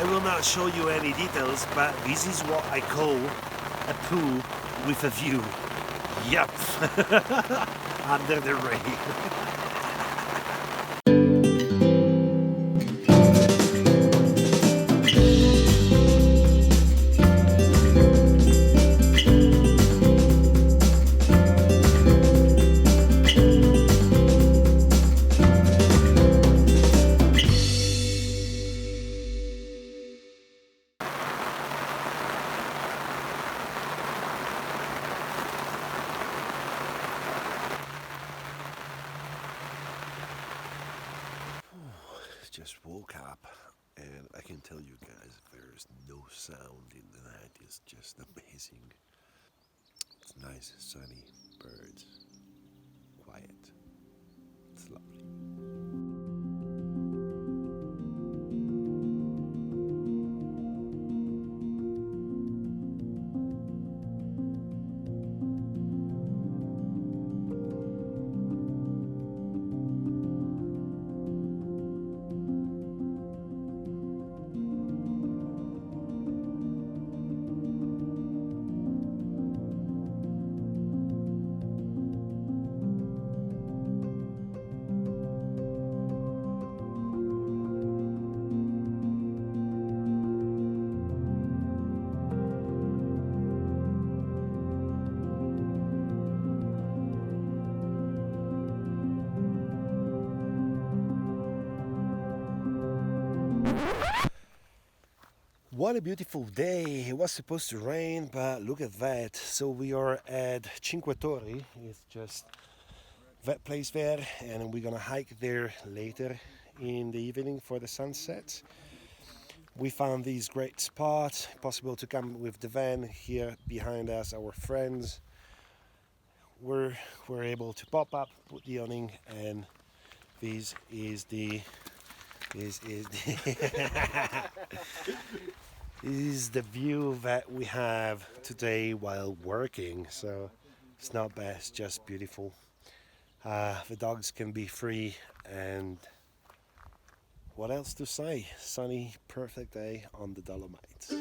I will not show you any details, but this is what I call a pool with a view. Yup, under the rain. Just woke up and I can tell you guys there's no sound in the night. It's just amazing. It's nice, sunny, birds, quiet. It's lovely. What a beautiful day. It was supposed to rain, but look at that. So we are at Cinque Torri. It's just that place there, and we're gonna hike there later in the evening for the sunset. We found these great spots. Possible to come with the van. Here behind us, our friends. We're able to pop up, put the awning, and this is the This is the view that we have today while working. So it's not bad, it's just beautiful. The dogs can be free, and what else to say? Sunny, perfect day on the Dolomites.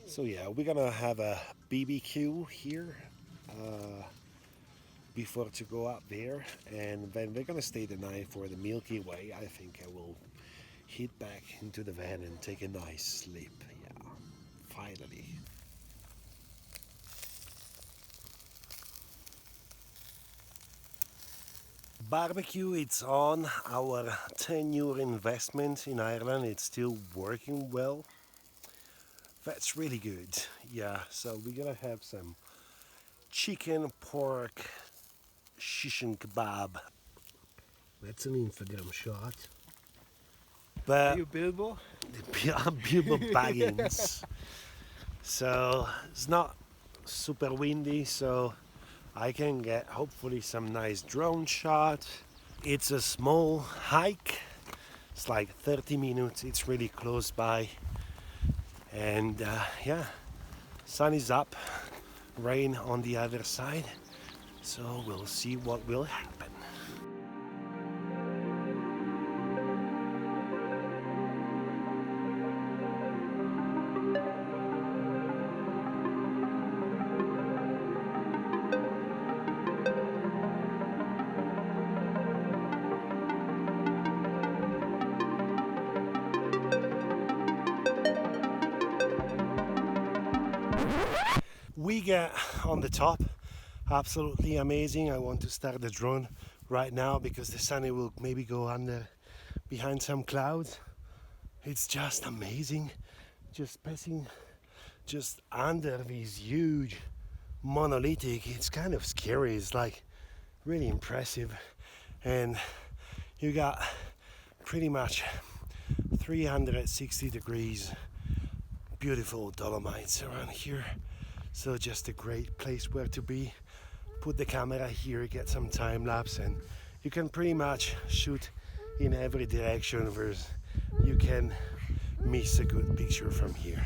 So yeah, we're gonna have a BBQ here before to go up there, and then we're gonna stay the night for the Milky Way. I think I will head back into the van and take a nice sleep. Yeah, finally. Barbecue, it's on. Our 10-year investment in Ireland, it's still working well. That's really good. Yeah, so we're gonna have some chicken, pork, shish and kebab. That's an Instagram shot. But Are you Bilbo? I'm Bilbo Baggins. So it's not super windy, so I can get hopefully some nice drone shot. It's a small hike. It's like 30 minutes. It's really close by. And yeah, sun is up, rain on the other side, so we'll see what will happen. We get on the top, absolutely amazing. I want to start the drone right now because the sun will maybe go under behind some clouds. It's just amazing, just passing just under these huge monolithic. It's kind of scary. It's like really impressive, and you got pretty much 360 degrees beautiful Dolomites around here. So just a great place where to be. Put the camera here, get some time lapse, and you can pretty much shoot in every direction where you can miss a good picture from here.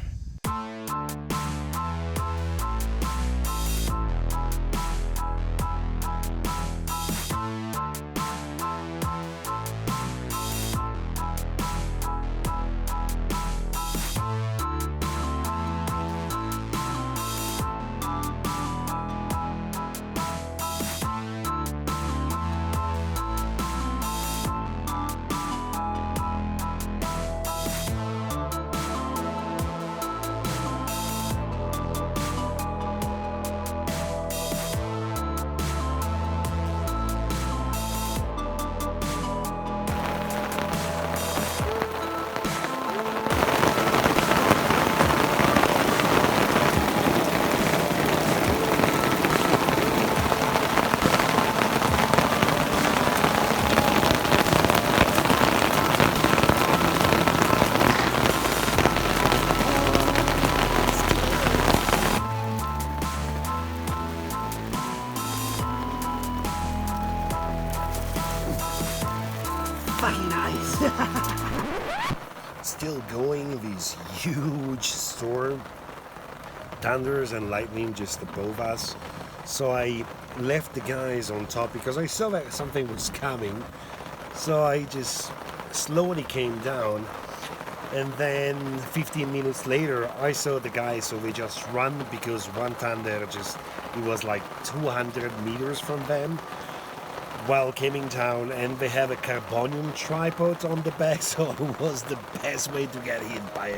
Fucking nice. Still going, these huge storm, thunders and lightning just above us. So I left the guys on top because I saw that something was coming. So I just slowly came down, and then 15 minutes later I saw the guys, so they just run because one thunder it was like 200 meters from them while coming down, and they have a carbonium tripod on the back, so it was the best way to get hit by